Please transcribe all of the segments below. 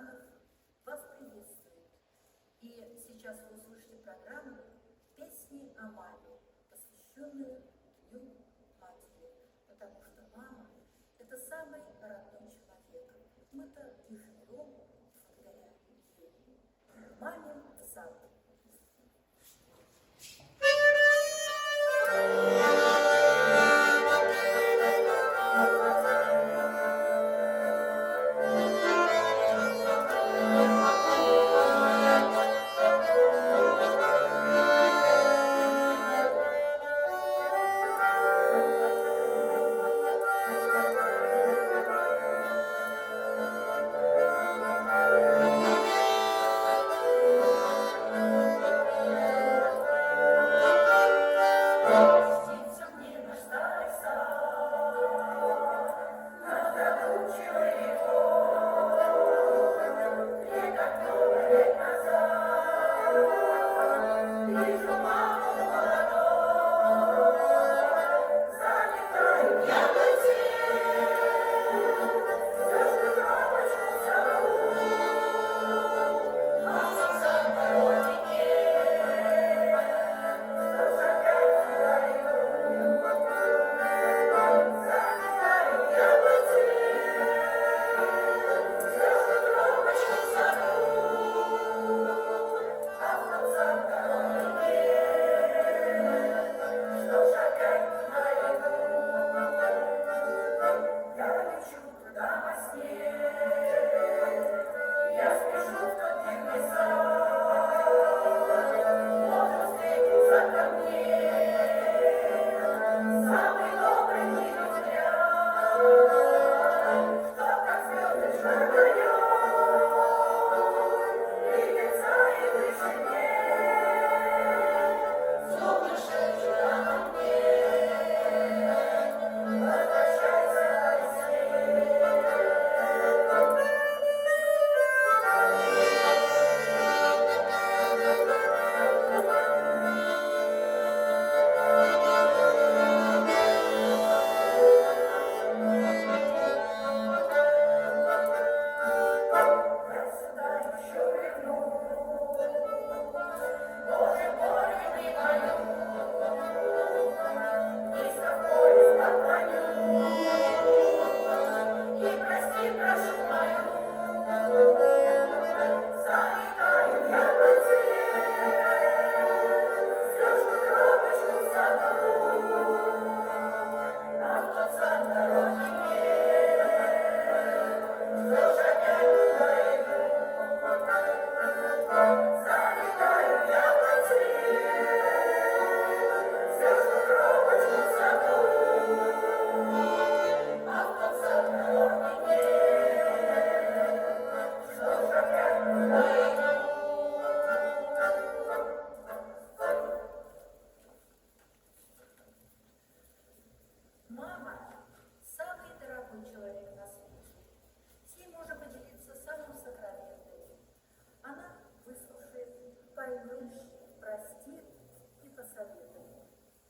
Романов вас приветствует. И сейчас вы услышите программу «Песни о маме», посвященную Дню матери. Потому что мама – это самый родной человек. Мы-то и живем благодаря ей. Мамин сад.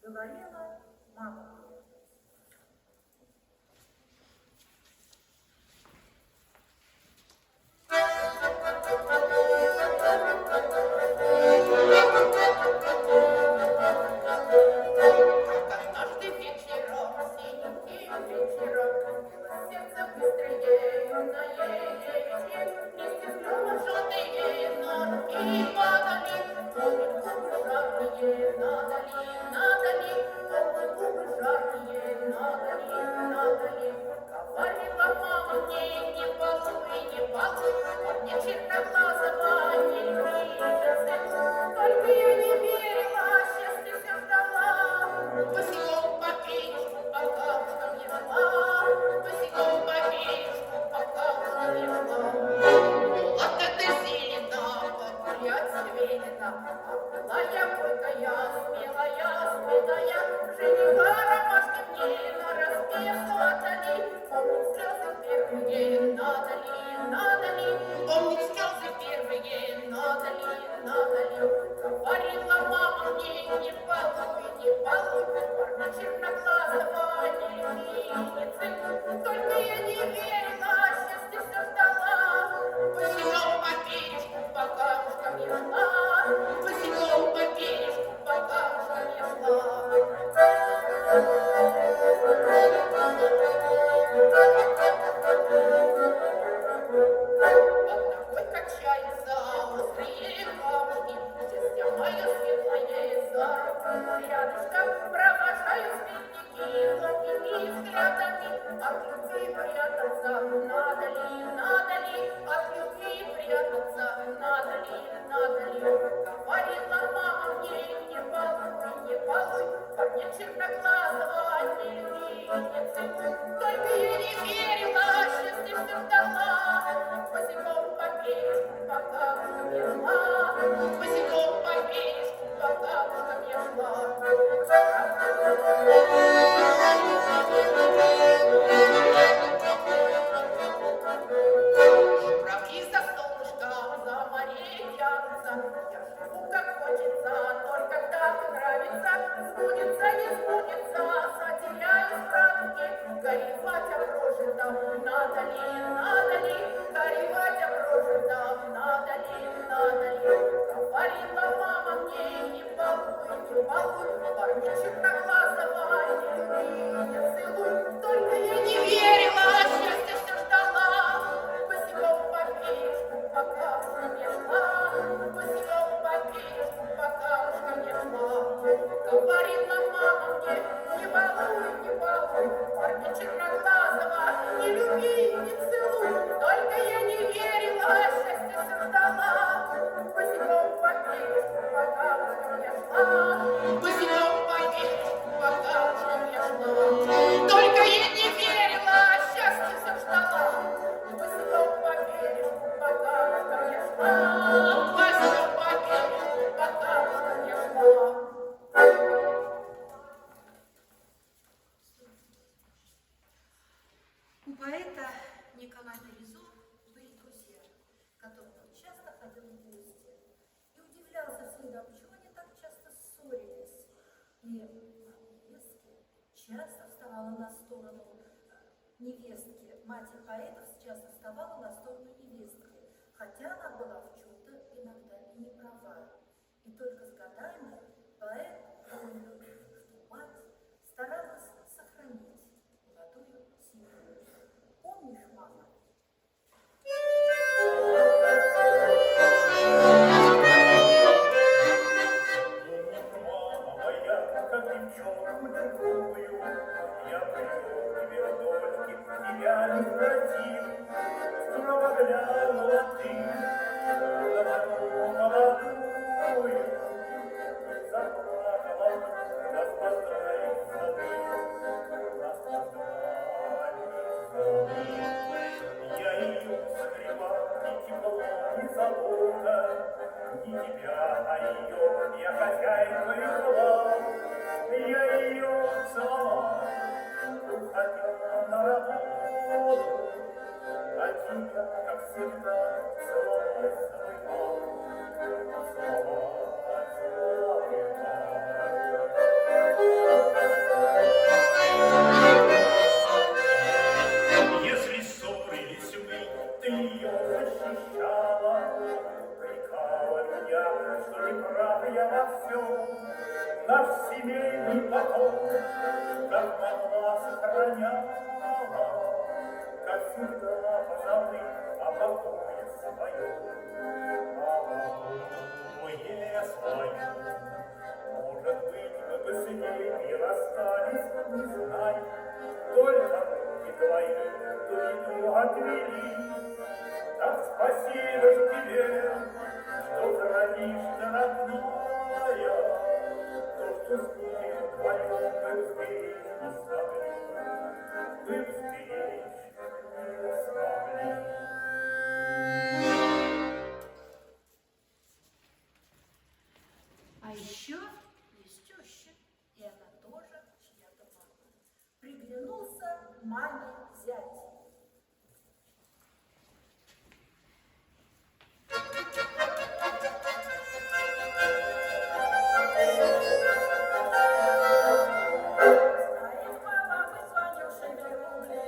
Говорила мама. Только я не верила, счастье все ждала. камушкам я шла, босиком по бережку по камушкам я шла. Журавли за солнышком, за морей тянутся, я живу как хочется, только так нравится, сбудется, не сбудется, затеряюсь в правде, горевать о прожитом, надо ли, горевать о прожитом, надо ли, говорила мама мне, не балуй, парничек на глаз давай, не целуй, только я не верила, счастья все ждала, босиком по бережку, по камушкам я шла, босиком по бережку, по камушкам я шла. Говорила мама мне, не балуй, парничек на глаз давай, не люби, не целуй, только я не верила, счастья все ждала, босиком по бережку, по камушкам я шла, босиком по бережку, по камушкам я шла. Только я не верила, счастья все ждала, босиком по бережку, по камушкам я шла, босиком по бережку, по камушкам я шла. У поэта Николая Березо были друзья, к которым он часто ходил в гости, и удивлялся всегда, почему они так часто ссорились. И невестки часто вставала на сторону невестки, мать поэтов часто вставала на сторону невестки, хотя она была в чем-то иногда и не права. И только с годами поэт понял, что мать старалась сохранить молодую семью. Помнишь, мама? Мама моя, как девчонку другую, я привел тебе вдольки, тебя не спросил, снова глянула ты на мою молодую, заплакала, распознай сады, я ее согревал, ни тепло, ни забота, ни тебя, а ее я хозяйкой была. Я ее целовал, уходя на работу, а тебя, как всегда, целовать забывал, целовать забывал. Если ссорились мы, ты ее защищала, упрекала меня, что не прав я во всем. Наш семейный потом, как могла, сохраняла, как всегда позабыв о покое своем, о покое своем. Может быть, мы бы с ней и расстались, не знаю, только руки твои ту еду отвели. Так спасибо ж тебе, что хранишь ты, родная, то, что с ней вдвоем мы встреч не смогли, мы встреч не смогли. А еще есть теща, и она тоже чья-то мама. Приглянулся маме зять. Знаешь, мама, мы с Ванюшей вернулись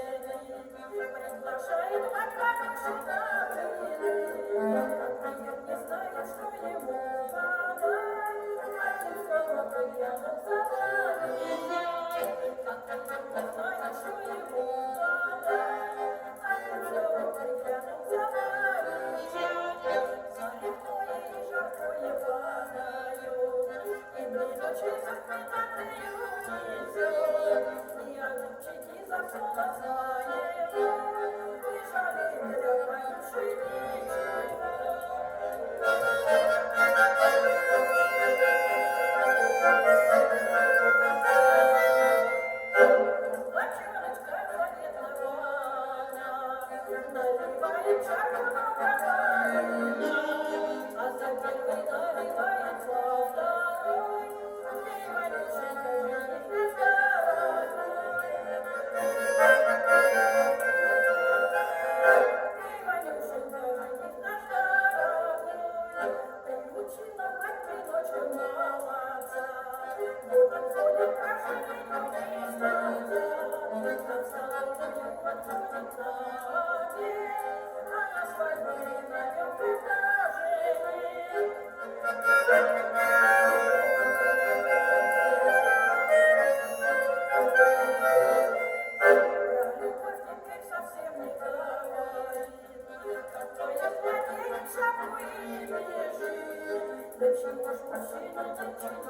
До чего ж мужчина начинает?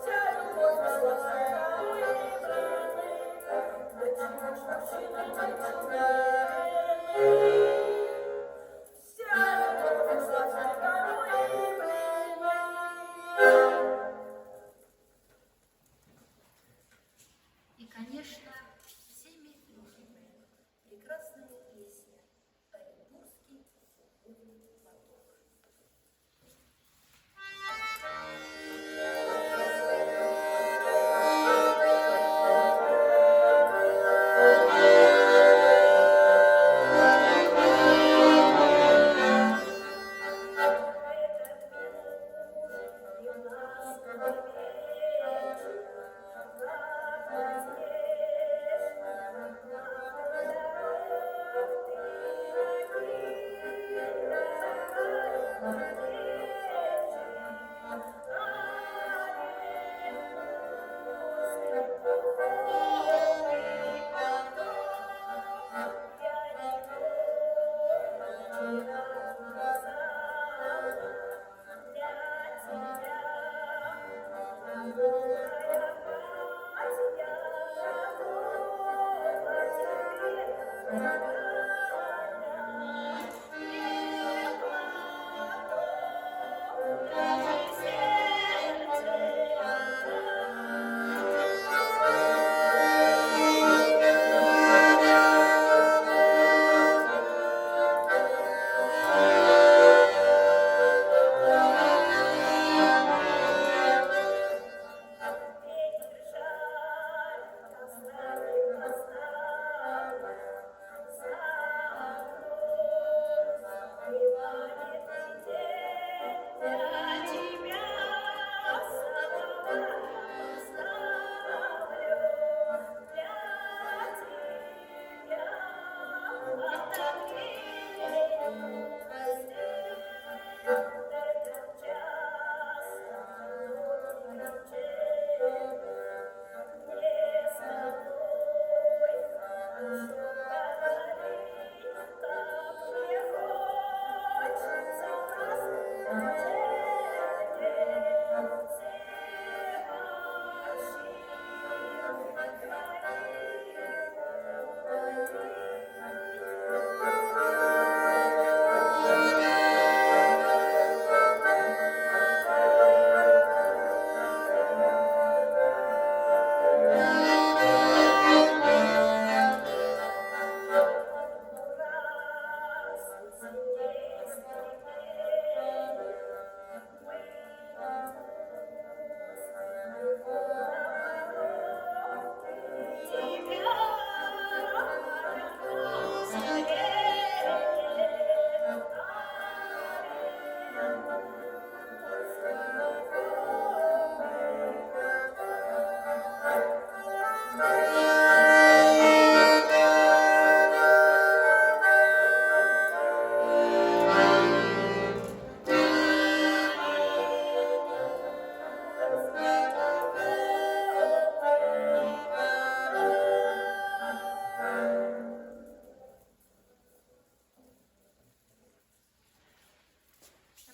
Вся любовь нашла до чего ж мужчина начинает? Вся любовь нашла и, конечно, всеми любимая прекрасная песня «Оренбургский сухой платок».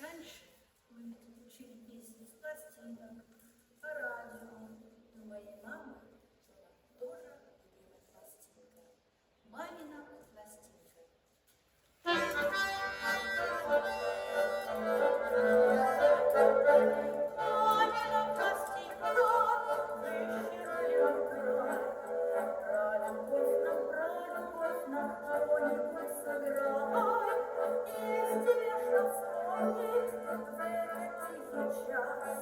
Раньше мы учили песни с пластинок, по радио, но моей мамы была тоже любимая пластинка. Мамина пластинка. Мамина пластинка, вещеряя край. Про любовь нам кто-нибудь сыграй. Есть тебе что вспомнить в этот тихий час.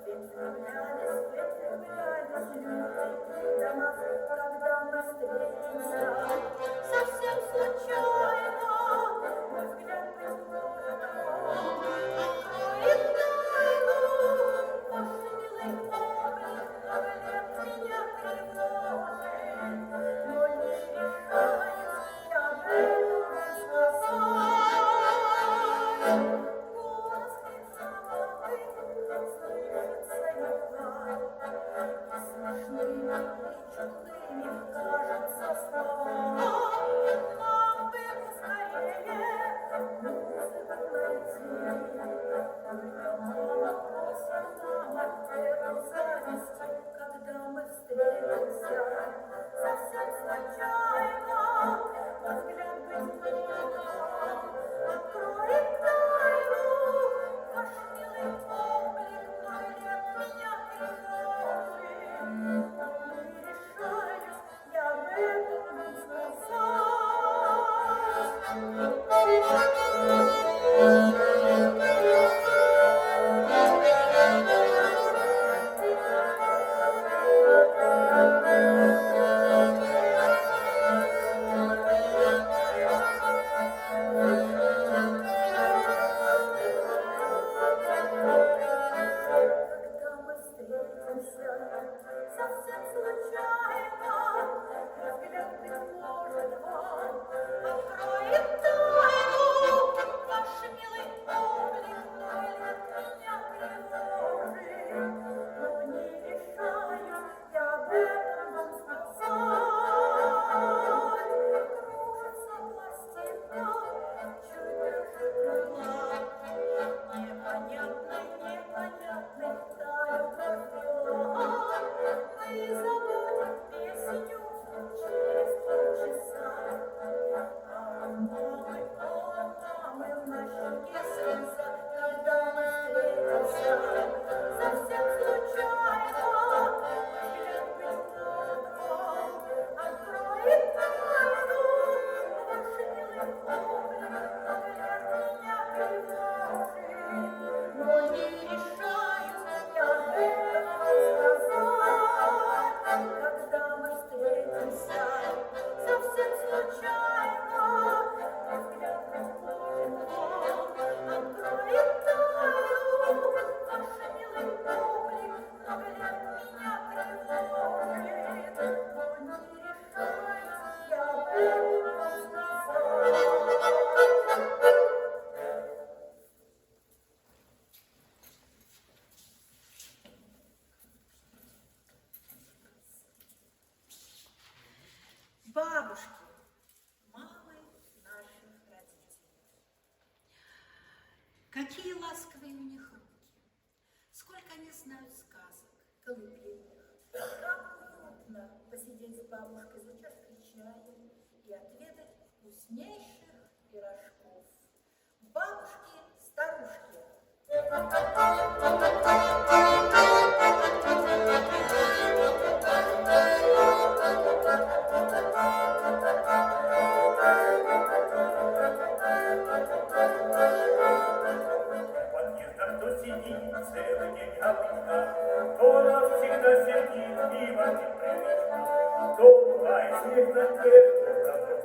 Ведь влюблялись люди до нас, когда мы встретимся. Совсем случайно мой взгляд безбожно откроет тайну. Ваш милый облик оголет меня тревожит, но не решаюсь я об этом сказать. Голос хрипловатый слышится едва, и смешными и чудными кажутся слова. Нам бы поскорее Совсем случайно взгляд предложит вам, откроет тайну ваш милый облик, но лет меня тревожит, но не решаюсь я об этом вам сказать. Кружится пластинка, чуть дышит крыла, непонятный тают раздела. Мы забудем песню через полчаса, а у мамы на щеке слеза, когда мы встретимся. Совсем случайно взгляд прикладывал, откроет тайну ваш милый облик, но лет меня тревожит, но не решаюсь я об этом сказать. Когда мы встретимся, совсем случайно взгляд предложит вам, откроет тайну ваш милый облик, много лет меня тревожит, но не решаюсь я об этом сказать. Бабушки, мамы наших родителей. Какие ласковые у них руки, сколько они знают сказок, колыбельных. Как уютно посидеть с бабушкой за чашкой чая и отведать вкуснейших пирожков. Бабушки-старушки. Кто сидит целый день обычно, то навсегда сердит и ворчит привычно, то ругает снег на крепко,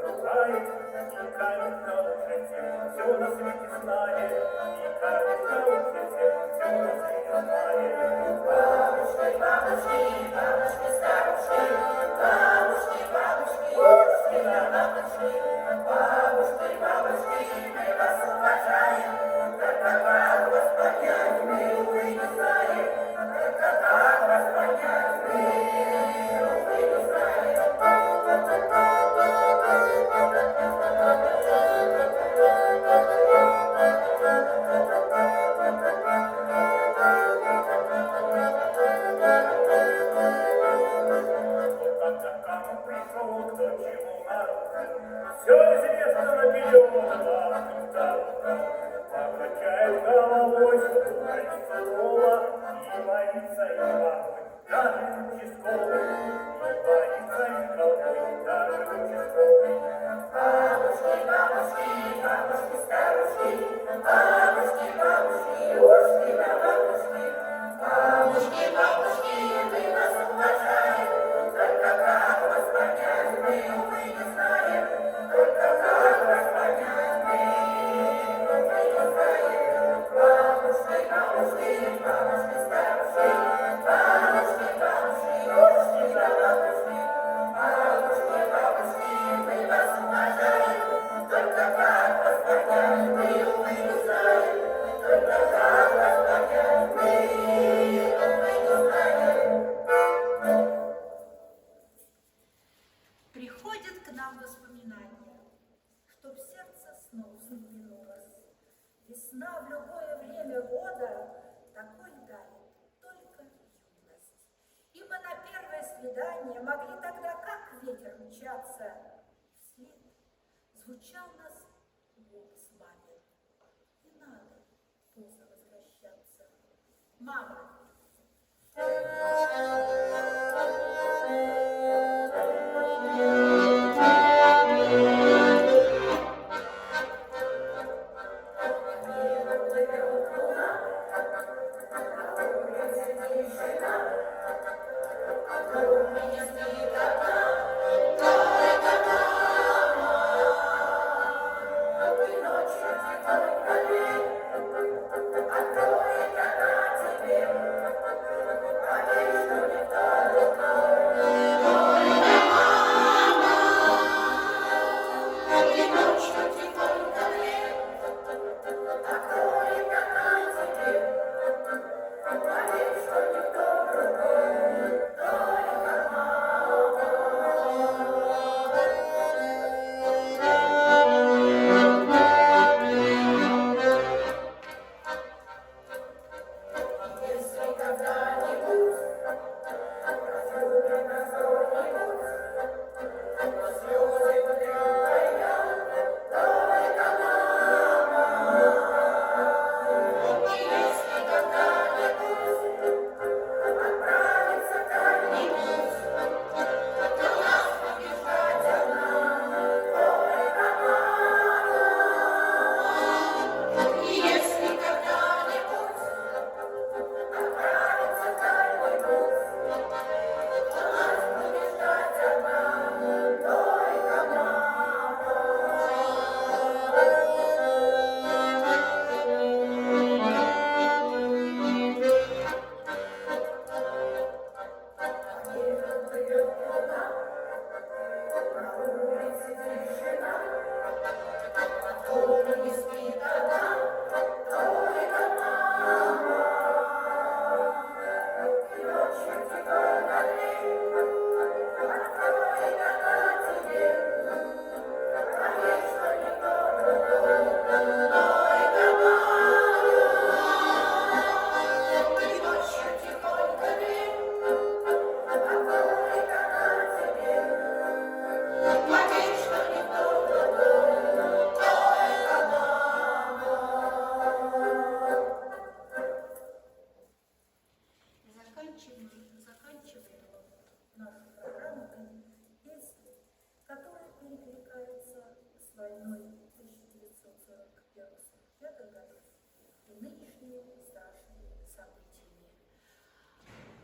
ругает, и камень на лошади, все на свете знает, и камень на лошади, все на свете знает. Бабушки, бабушки, бабушки, старушки, бабушки, бабушки, ушки на бабушки, бабушки, бабушки, мы вас уважаем, только как вас понять, мы, увы, не знаем, только как вас понять, мы, увы, не знаем. Когда кому пришел, кто чему нарушил, все известно наперед, вам никто. Покачает головой, что думает сурово, и боится и головой, даже участковый, и боится и головой, даже участковый. Бабушки, бабушки, бабушки, старушки, бабушки, бабушки, ушки на бабушки, бабушки, бабушки, мы вас уважаем, только как вас понять, мы, увы, не знаем, только как вас понять, мы, увы, не знаем. Бабушки, бабушки, бабушки, старушки, бабушки, бабушки, ушки на бабушки, бабушки, бабушки, мы вас уважаем, только как вас понять, мы, увы, не знаем, только как вас понять, мы, увы, не знаем. Приходит к нам воспоминания, чтоб сердце снова заглянулось. Весна в любое время года такой дарит только юность. И мы на первое свидание могли тогда, как ветер, мчаться. Вслед звучал нас голос мамин. Не надо поздно возвращаться. Мама.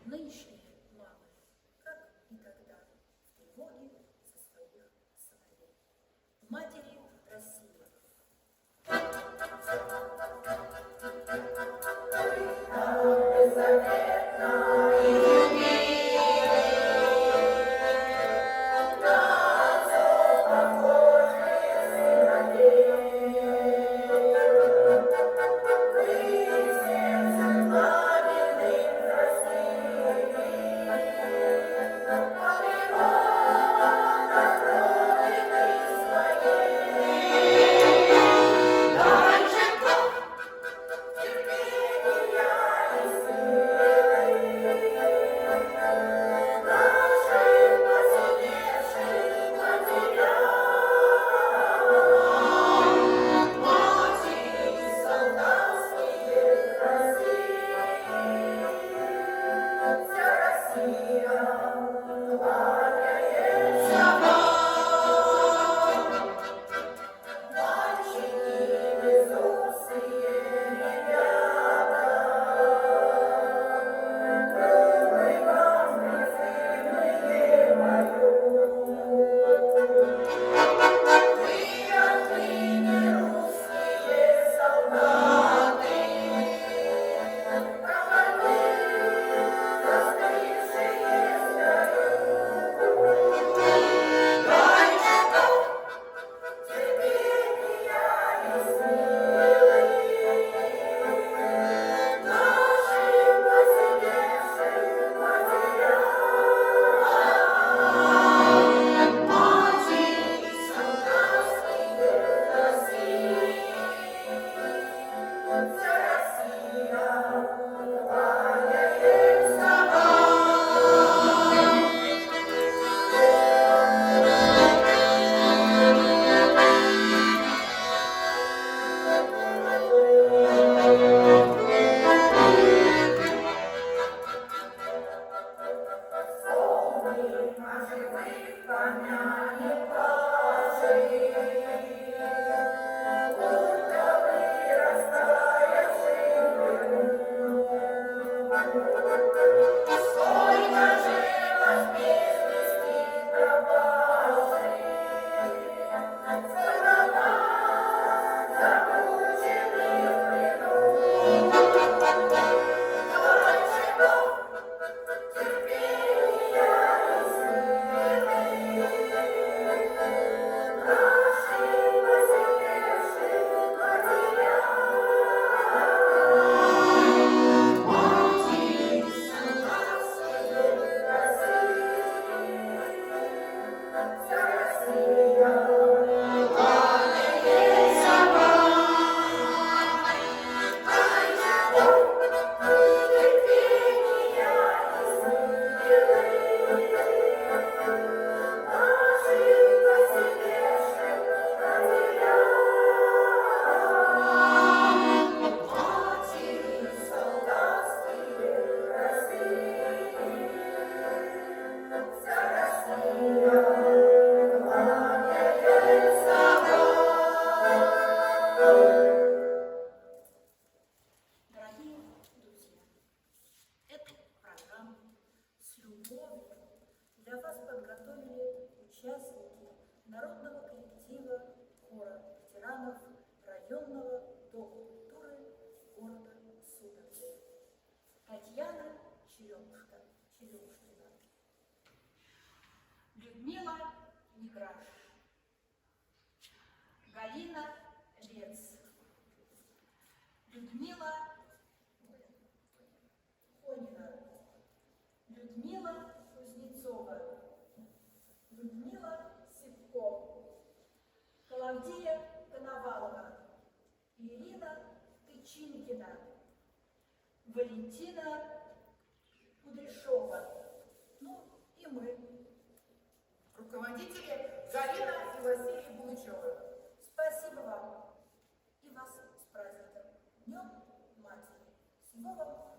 нынешние мамы, как и тогда, в тревоге за своих сыновей. Матери России. Дорогие друзья, эту программу с любовью для вас подготовили участники народного коллектива хора ветеранов районного дома культуры города Суздаль. Татьяна Черемушкина, Людмила Неграш, Галина Лец, Людмила Хонина, Людмила Кузнецова, Людмила Сипко, Клавдия Коновалова, Ирина Тычинкина, Валентина Кудряшова, ну и мы, руководители Галина и Василий Булычевы. Спасибо вам и вас с праздником, Днем Матери. Всего вам